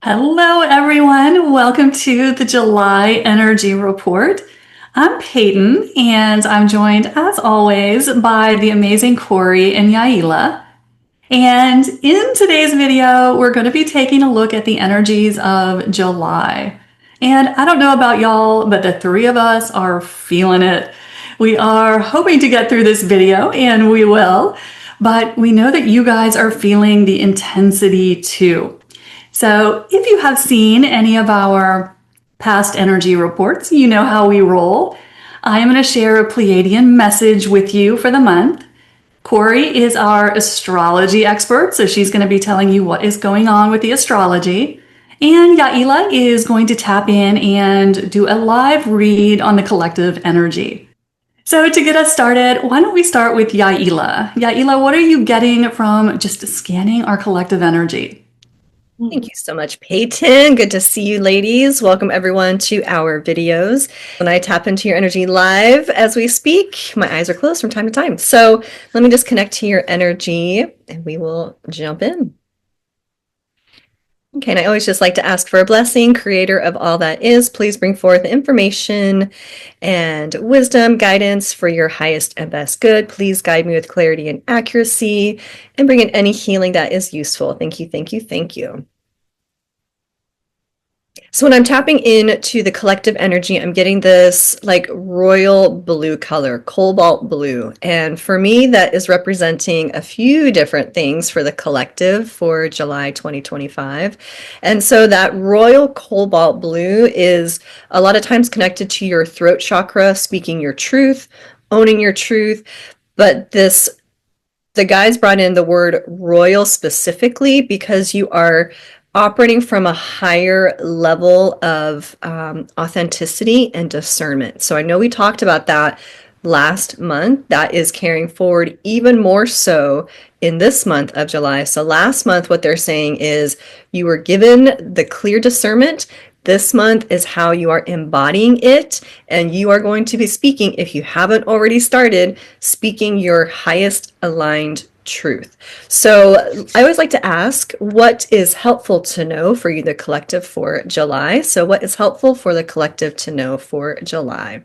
Hello, everyone. Welcome to the July Energy Report. I'm Peyton, and I'm joined, as always, by the amazing Corey and Yaila. And in today's video, we're going to be taking a look at the energies of July. And I don't know about y'all, but the three of us are feeling it. We are hoping to get through this video, and we will. But we know that you guys are feeling the intensity too. So if you have seen any of our past energy reports, you know how we roll. I am going to share a Pleiadian message with you for the month. Corey is our astrology expert, so she's going to be telling you what is going on with the astrology. And Yaila is going to tap in and do a live read on the collective energy. So to get us started, why don't we start with Yaila? Yaila, what are you getting from just scanning our collective energy? Thank you so much, Peyton. Good to see you, ladies. Welcome, everyone, to our videos. When I tap into your energy live as we speak, my eyes are closed from time to time. So let me just connect to your energy and we will jump in. Okay, and I always just like to ask for a blessing. Creator of all that is, please bring forth information and wisdom, guidance for your highest and best good. Please guide me with clarity and accuracy and bring in any healing that is useful. Thank you, thank you, thank you. So when I'm tapping into the collective energy, I'm getting this like royal blue color, cobalt blue. And for me, that is representing a few different things for the collective for July 2025. And so that royal cobalt blue is a lot of times connected to your throat chakra, speaking your truth, owning your truth. But the guys brought in the word royal specifically because you are operating from a higher level of authenticity and discernment. So I know we talked about that last month. That is carrying forward even more so in this month of July. So last month, what they're saying is you were given the clear discernment. This month is how you are embodying it, and you are going to be speaking, if you haven't already started, speaking your highest aligned truth. So I always like to ask, what is helpful to know for you, the collective, for July? So what is helpful for the collective to know for July?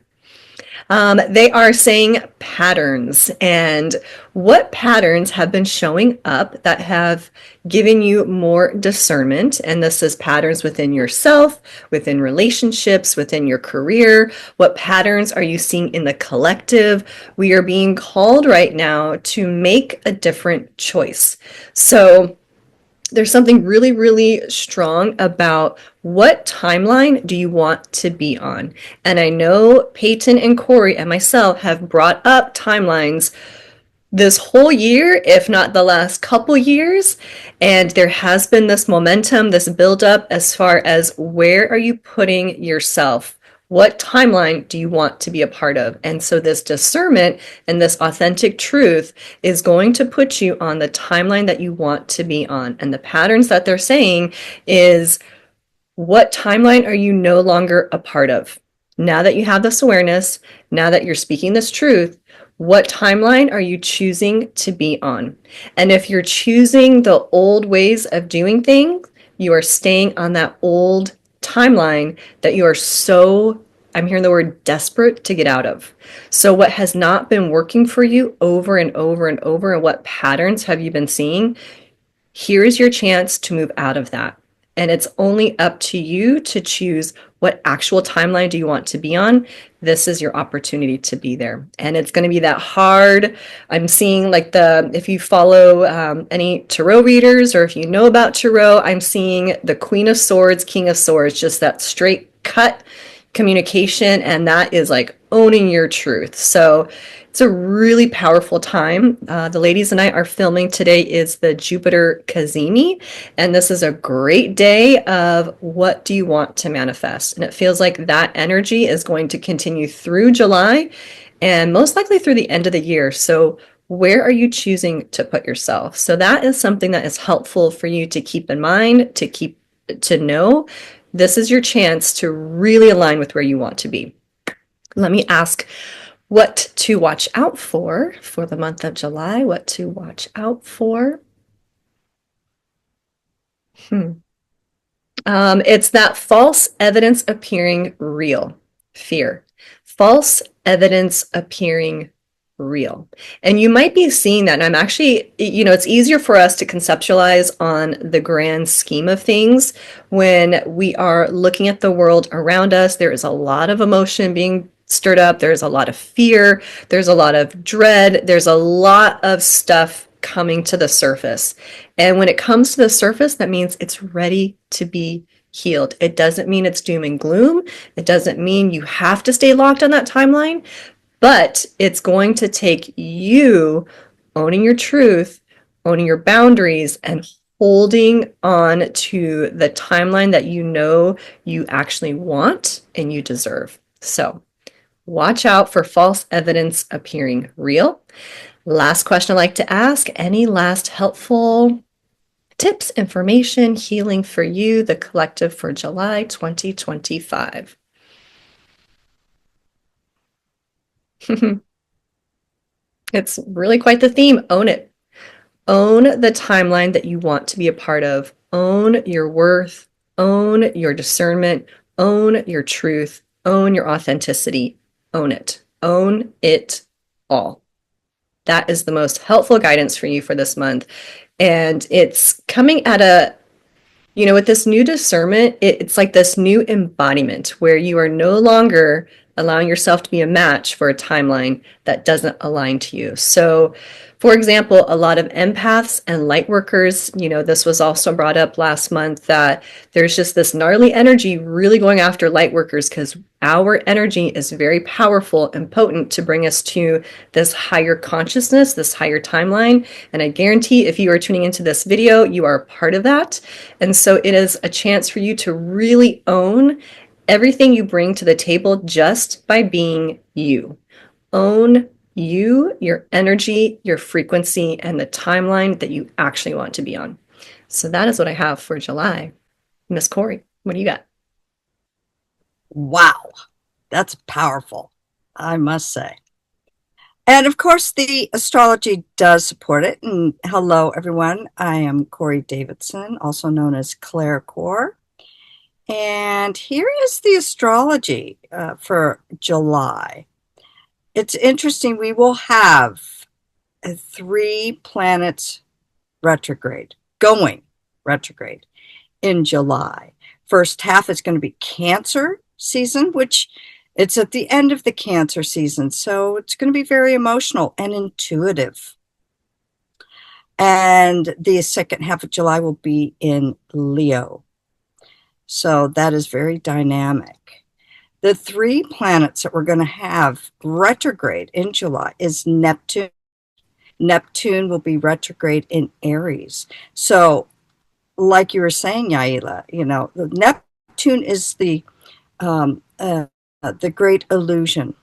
They are saying patterns, and what patterns have been showing up that have given you more discernment. And this is patterns within yourself, within relationships, within your career. What patterns are you seeing in the collective? We are being called right now to make a different choice. So there's something really, really strong about what timeline do you want to be on? And I know Peyton and Corey and myself have brought up timelines this whole year, if not the last couple years. And there has been this momentum, this buildup as far as where are you putting yourself? What timeline do you want to be a part of? And so this discernment and this authentic truth is going to put you on the timeline that you want to be on. And the patterns that they're saying is, what timeline are you no longer a part of? Now that you have this awareness, now that you're speaking this truth, what timeline are you choosing to be on? And if you're choosing the old ways of doing things, you are staying on that old timeline that you are so, I'm hearing the word desperate, to get out of. So what has not been working for you over and over and over, and what patterns have you been seeing? Here is your chance to move out of that. And it's only up to you to choose what actual timeline do you want to be on. This is your opportunity to be there. And it's going to be that hard. I'm seeing like if you follow any tarot readers, or if you know about tarot, I'm seeing the Queen of Swords, King of Swords, just that straight cut communication. And that is like owning your truth. So it's a really powerful time. The ladies and I are filming today is the Jupiter Cazimi, and this is a great day of what do you want to manifest. And it feels like that energy is going to continue through July and most likely through the end of the year. So where are you choosing to put yourself? So that is something that is helpful for you to keep in mind, to know. This is your chance to really align with where you want to be. Let me ask what to watch out for the month of July. What to watch out for. It's that false evidence appearing real. Fear. False evidence appearing real. And you might be seeing that. And I'm actually, it's easier for us to conceptualize on the grand scheme of things when we are looking at the world around us. There is a lot of emotion being stirred up. There's a lot of fear. There's a lot of dread. There's a lot of stuff coming to the surface. And when it comes to the surface, that means it's ready to be healed. It doesn't mean it's doom and gloom. It doesn't mean you have to stay locked on that timeline, but it's going to take you owning your truth, owning your boundaries, and holding on to the timeline that you know you actually want and you deserve. So watch out for false evidence appearing real. Last question I'd like to ask, any last helpful tips, information, healing for you, the collective for July 2025? It's really quite the theme. Own it. Own the timeline that you want to be a part of. Own your worth. Own your discernment. Own your truth. Own your authenticity. Own it. Own it all. That is the most helpful guidance for you for this month. And it's coming at with this new discernment, it's like this new embodiment where you are no longer allowing yourself to be a match for a timeline that doesn't align to you. So, for example, a lot of empaths and light workers, this was also brought up last month that there's just this gnarly energy really going after light workers because our energy is very powerful and potent to bring us to this higher consciousness, this higher timeline. And I guarantee if you are tuning into this video, you are a part of that. And so it is a chance for you to really own everything you bring to the table just by being you. Own you, your energy, your frequency, and the timeline that you actually want to be on. So that is what I have for July. Miss Corey, what do you got? Wow, that's powerful, I must say. And of course, the astrology does support it. And hello, everyone. I am Corey Davidson, also known as ClairCore. And here is the astrology for July. It's interesting. We will have 3 planets going retrograde in July. First half is going to be Cancer season, which it's at the end of the Cancer season. So it's going to be very emotional and intuitive. And the second half of July will be in Leo. So that is very dynamic. The 3 planets that we're going to have retrograde in July is Neptune. Neptune will be retrograde in Aries. So, like you were saying, Yaila, Neptune is the great illusion.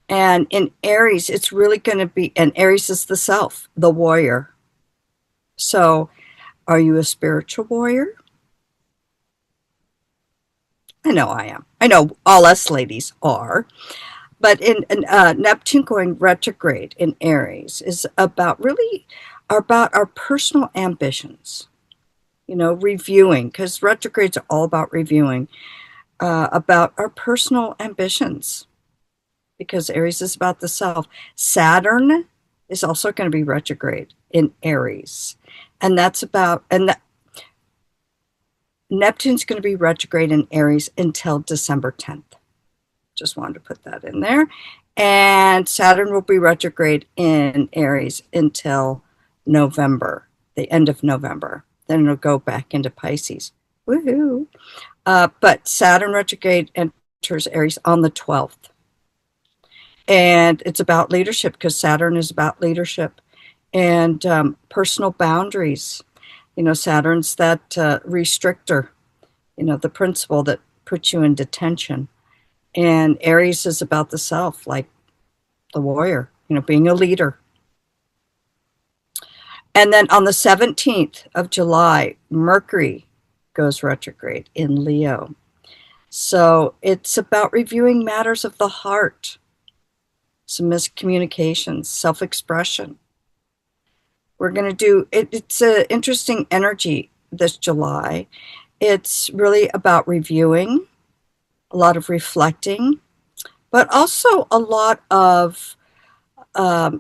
And in Aries, it's really going to be, and Aries is the self, the warrior. So, are you a spiritual warrior? I know I am. I know all us ladies are. But in Neptune going retrograde in Aries is about our personal ambitions, reviewing, because retrogrades are all about reviewing, about our personal ambitions, because Aries is about the self. Saturn is also going to be retrograde in Aries. And Neptune's going to be retrograde in Aries until December 10th. Just wanted to put that in there. And Saturn will be retrograde in Aries until November, the end of November. Then it'll go back into Pisces. Woohoo! But Saturn retrograde enters Aries on the 12th. And it's about leadership, because Saturn is about leadership and personal boundaries. Saturn's that restrictor, the principle that puts you in detention. And Aries is about the self, like the warrior, being a leader. And then on the 17th of July, Mercury goes retrograde in Leo. So it's about reviewing matters of the heart, some miscommunications, self-expression. We're going to do it. It's an interesting energy this July. It's really about reviewing, a lot of reflecting, but also a lot of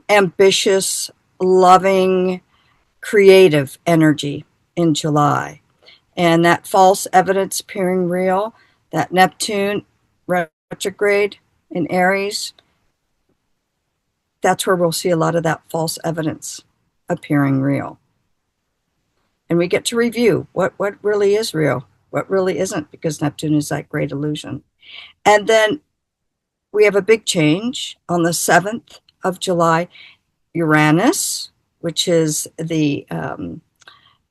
ambitious, loving, creative energy in July. And that false evidence appearing real, that Neptune retrograde in Aries, that's where we'll see a lot of that false evidence appearing real. And we get to review what really is real, what really isn't, because Neptune is that great illusion. And then we have a big change on the 7th of July. Uranus, which is the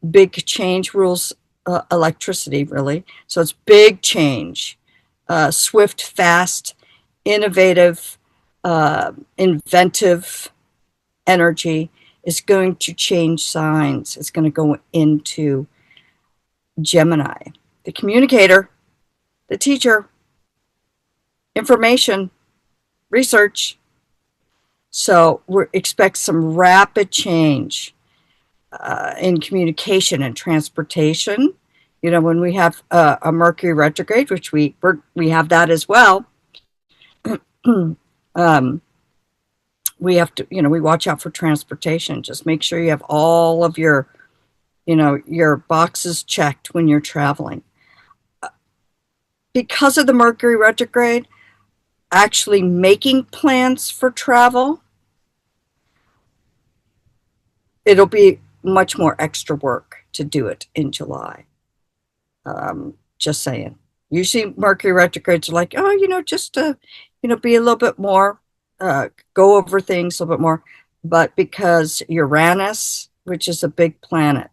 big change, rules electricity, really. So it's big change, swift, fast, innovative, inventive energy is going to change signs. It's going to go into Gemini, the communicator, the teacher, information, research. So we expect some rapid change in communication and transportation. You know, when we have a Mercury retrograde, which we have that as well, we have to, we watch out for transportation. Just make sure you have all of your, your boxes checked when you're traveling. Because of the Mercury retrograde, actually making plans for travel, it'll be much more extra work to do it in July. Just saying. Usually Mercury retrogrades are like, just to, be a little bit more, go over things a little bit more. But because Uranus, which is a big planet,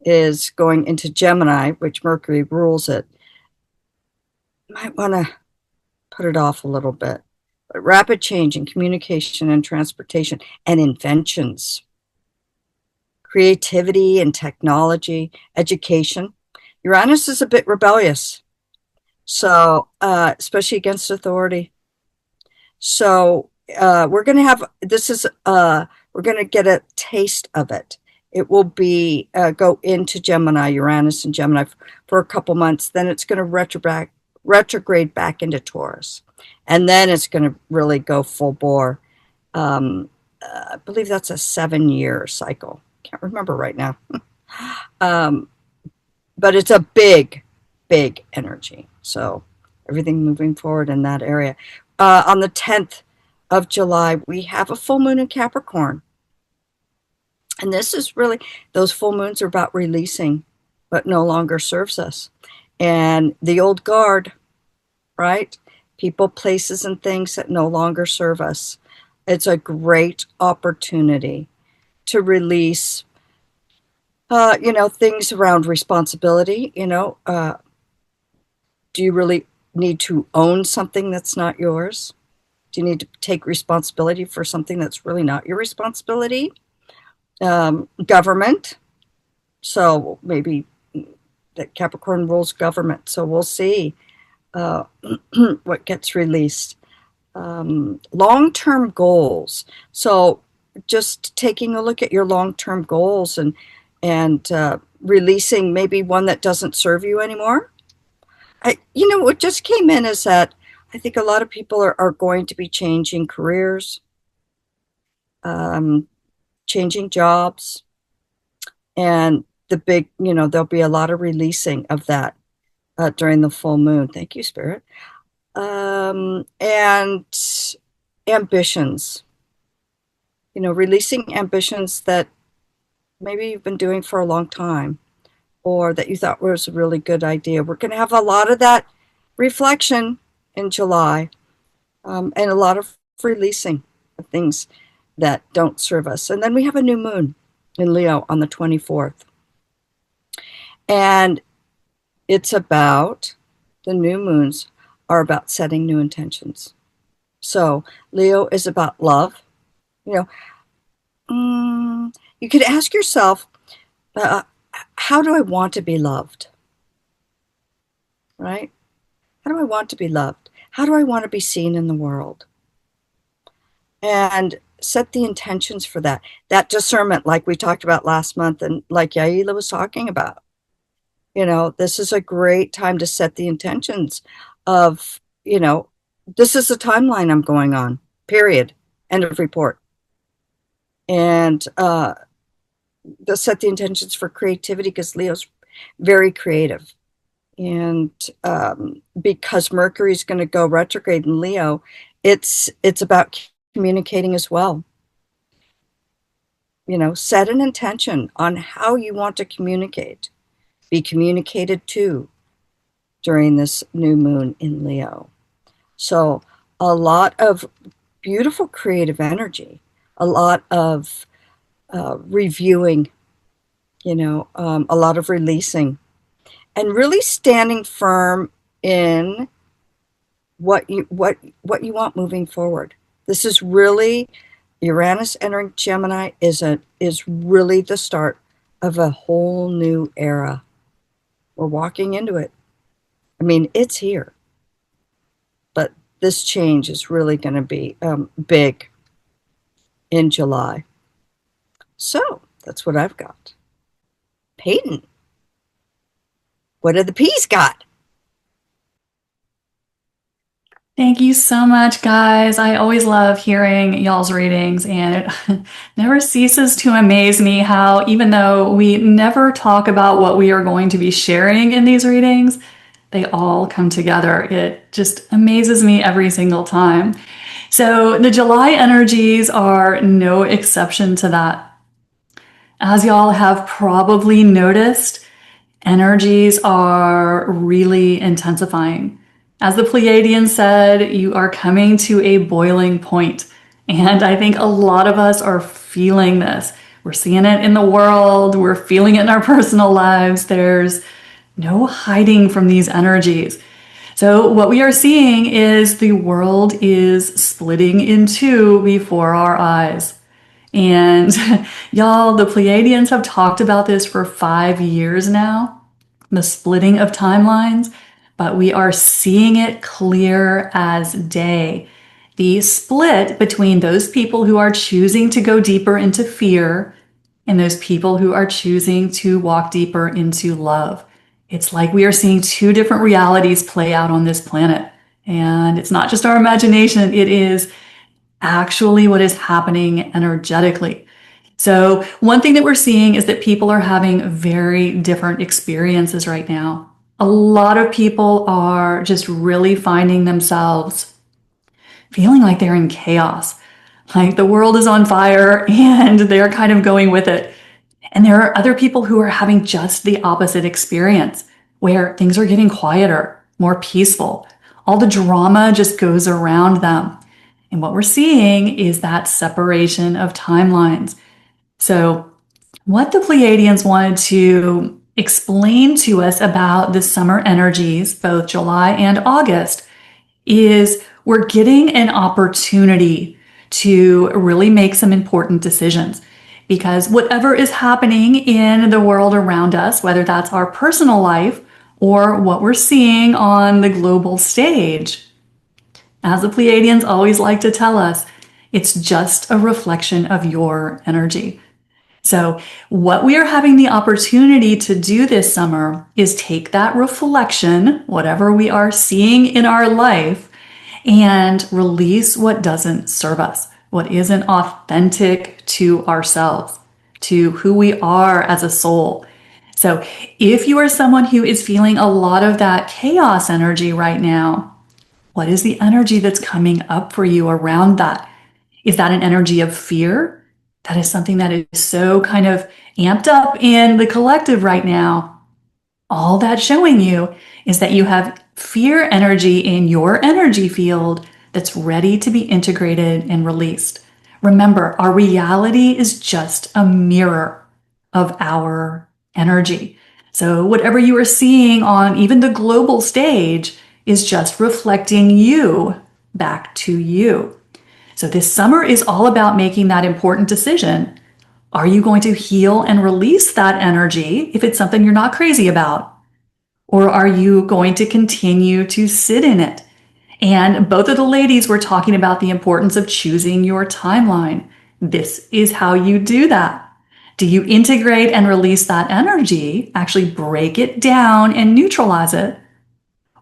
is going into Gemini, which Mercury rules it, might want to put it off a little bit. But rapid change in communication and transportation and inventions, creativity and technology, education. Uranus is a bit rebellious, so especially against authority. So we're going to have, we're going to get a taste of it. It will be go into Gemini, Uranus and Gemini for a couple months. Then it's going to retrograde back into Taurus. And then it's going to really go full bore. I believe that's a 7-year cycle. Can't remember right now. But it's a big, big energy. So everything moving forward in that area. On the 10th of July, we have a full moon in Capricorn. And this is really, those full moons are about releasing what no longer serves us. And the old guard, right? People, places, and things that no longer serve us. It's a great opportunity to release, things around responsibility. Do you really need to own something that's not yours? Do you need to take responsibility for something that's really not your responsibility? Government. So maybe that Capricorn rules government. So we'll see what gets released. Long-term goals. So just taking a look at your long-term goals and releasing maybe one that doesn't serve you anymore. What just came in is that I think a lot of people are going to be changing careers, changing jobs, and the big, there'll be a lot of releasing of that during the full moon. Thank you, Spirit. And ambitions, releasing ambitions that maybe you've been doing for a long time or that you thought was a really good idea. We're going to have a lot of that reflection in July and a lot of releasing of things that don't serve us. And then we have a new moon in Leo on the 24th. And it's about, the new moons are about setting new intentions. So Leo is about love. You could ask yourself, how do I want to be loved? Right? How do I want to be loved? How do I want to be seen in the world? And set the intentions for that. That discernment, like we talked about last month and like Yaila was talking about. This is a great time to set the intentions of, this is the timeline I'm going on, period. End of report. And set the intentions for creativity, because Leo's very creative. And because Mercury is going to go retrograde in Leo, it's about communicating as well. Set an intention on how you want to communicate, be communicated to during this new moon in Leo. So a lot of beautiful creative energy, a lot of reviewing, a lot of releasing, and really standing firm in what you want moving forward. This is really, Uranus entering Gemini is really the start of a whole new era. We're walking into it. I mean, it's here. But this change is really going to be big in July. So that's what I've got. Peyton, what have the P's got? Thank you so much, guys. I always love hearing y'all's readings, and it never ceases to amaze me how, even though we never talk about what we are going to be sharing in these readings, they all come together. It just amazes me every single time. So the July energies are no exception to that. As y'all have probably noticed, energies are really intensifying. As the Pleiadian said, you are coming to a boiling point. And I think a lot of us are feeling this. We're seeing it in the world. We're feeling it in our personal lives. There's no hiding from these energies. So what we are seeing is the world is splitting in two before our eyes. And y'all, the Pleiadians have talked about this for 5 years now, the splitting of timelines, but we are seeing it clear as day. The split between those people who are choosing to go deeper into fear and those people who are choosing to walk deeper into love. It's like we are seeing two different realities play out on this planet. And it's not just our imagination, it is actually what is happening energetically. So one thing that we're seeing is that people are having very different experiences right now. A lot of people are just really finding themselves feeling like they're in chaos, like the world is on fire and they're kind of going with it. And there are other people who are having just the opposite experience, where things are getting quieter, more peaceful. All the drama just goes around them. And what we're seeing is that separation of timelines. So what the Pleiadians wanted to explain to us about the summer energies, both July and August, is we're getting an opportunity to really make some important decisions. Because whatever is happening in the world around us, whether that's our personal life or what we're seeing on the global stage, as the Pleiadians always like to tell us, it's just a reflection of your energy. So what we are having the opportunity to do this summer is take that reflection, whatever we are seeing in our life, and release what doesn't serve us, what isn't authentic to ourselves, to who we are as a soul. So if you are someone who is feeling a lot of that chaos energy right now, what is the energy that's coming up for you around that? Is that an energy of fear? That is something that is so kind of amped up in the collective right now. All that's showing you is that you have fear energy in your energy field that's ready to be integrated and released. Remember, our reality is just a mirror of our energy. So whatever you are seeing on even the global stage is just reflecting you back to you. So this summer is all about making that important decision. Are you going to heal and release that energy if it's something you're not crazy about? Or are you going to continue to sit in it? And both of the ladies were talking about the importance of choosing your timeline. This is how you do that. Do you integrate and release that energy, actually break it down and neutralize it?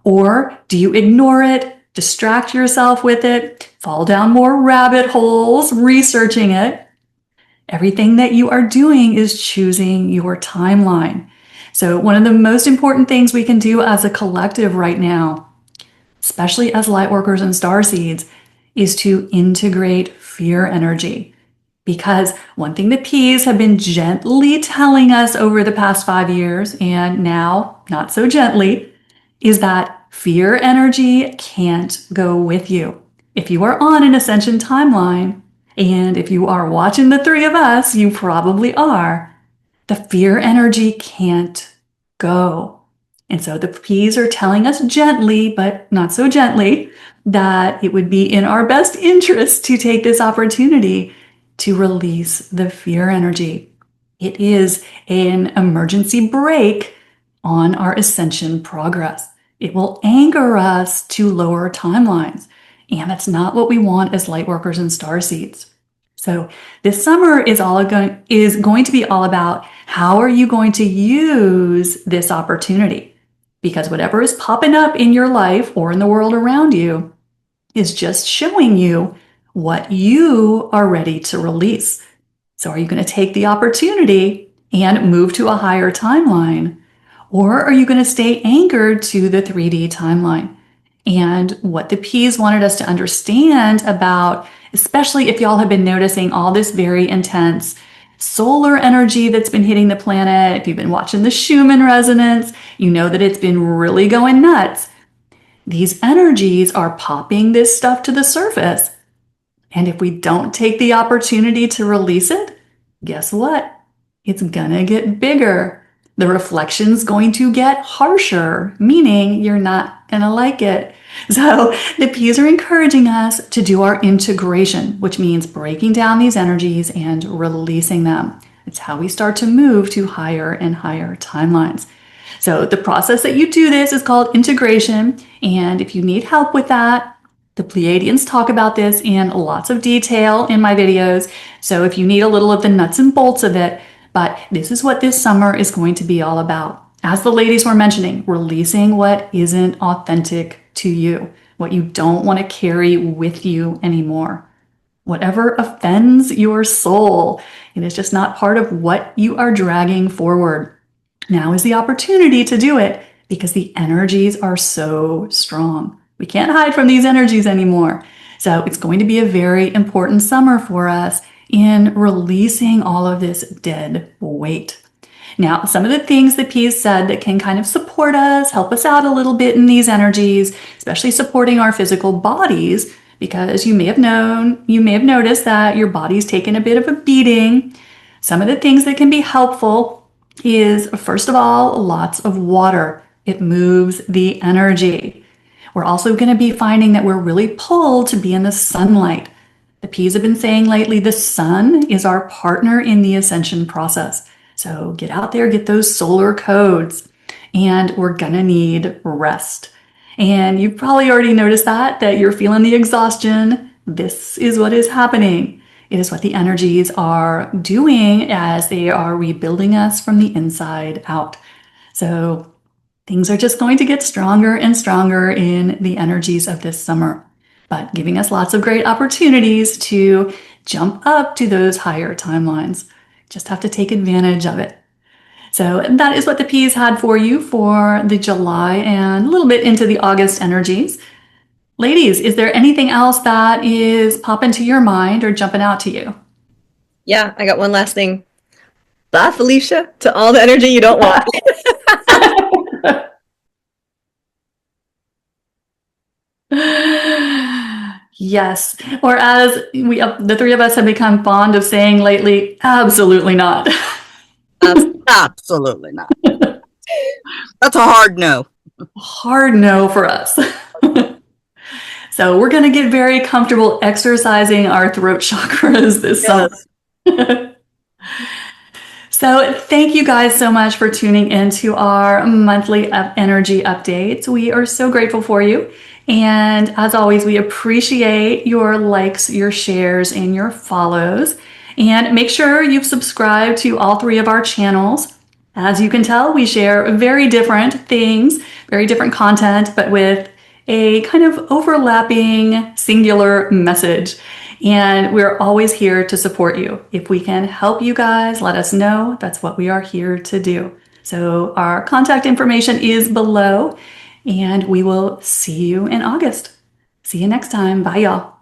Or do you ignore it, distract yourself with it, fall down more rabbit holes, researching it? Everything that you are doing is choosing your timeline. So one of the most important things we can do as a collective right now, especially as light workers and starseeds, is to integrate fear energy. Because one thing the P's have been gently telling us over the past 5 years, and now not so gently, is that fear energy can't go with you. If you are on an ascension timeline, and if you are watching the three of us, you probably are, the fear energy can't go. And so the P's are telling us gently, but not so gently, that it would be in our best interest to take this opportunity to release the fear energy. It is an emergency brake on our ascension progress. It will anger us to lower timelines. And that's not what we want as light workers and starseeds. So this summer is going to be all about how are you going to use this opportunity? Because whatever is popping up in your life or in the world around you is just showing you what you are ready to release. So are you going to take the opportunity and move to a higher timeline? Or are you going to stay anchored to the 3D timeline? And what the P's wanted us to understand about, especially if y'all have been noticing all this very intense solar energy that's been hitting the planet, if you've been watching the Schumann resonance, you know that it's been really going nuts. These energies are popping this stuff to the surface. And if we don't take the opportunity to release it, guess what? It's gonna get bigger. The reflection's going to get harsher, meaning you're not gonna like it. So the P's are encouraging us to do our integration, which means breaking down these energies and releasing them. It's how we start to move to higher and higher timelines. So the process that you do this is called integration. And if you need help with that, the Pleiadians talk about this in lots of detail in my videos. So if you need a little of the nuts and bolts of it, but this is what this summer is going to be all about. As the ladies were mentioning, releasing what isn't authentic to you, what you don't want to carry with you anymore. Whatever offends your soul, it is just not part of what you are dragging forward. Now is the opportunity to do it because the energies are so strong. We can't hide from these energies anymore. So it's going to be a very important summer for us in releasing all of this dead weight. Now, some of the things that P's said that can kind of support us, help us out a little bit in these energies, especially supporting our physical bodies, because you may have noticed that your body's taken a bit of a beating. Some of the things that can be helpful is, first of all, lots of water. It moves the energy. We're also going to be finding that we're really pulled to be in the sunlight. The P's have been saying lately, the sun is our partner in the ascension process. So get out there, get those solar codes, and we're going to need rest. And you've probably already noticed that you're feeling the exhaustion. This is what is happening. It is what the energies are doing as they are rebuilding us from the inside out. So things are just going to get stronger and stronger in the energies of this summer, but giving us lots of great opportunities to jump up to those higher timelines. Just have to take advantage of it. So that is what the P's had for you for the July and a little bit into the August energies. Ladies, is there anything else that is popping to your mind or jumping out to you? Yeah, I got one last thing. Bye, Felicia, to all the energy you don't want. Yes, or as the three of us have become fond of saying lately, absolutely not. Absolutely not. That's a hard no. Hard no for us. So we're going to get very comfortable exercising our throat chakras this summer. So thank you guys so much for tuning into our monthly energy updates. We are so grateful for you. And as always, we appreciate your likes, your shares, and your follows. And make sure you've subscribed to all 3 of our channels. As you can tell, we share very different things, very different content, but with a kind of overlapping singular message. And we're always here to support you. If we can help you guys, let us know. That's what we are here to do. So our contact information is below, and we will see you in August. See you next time. Bye, y'all.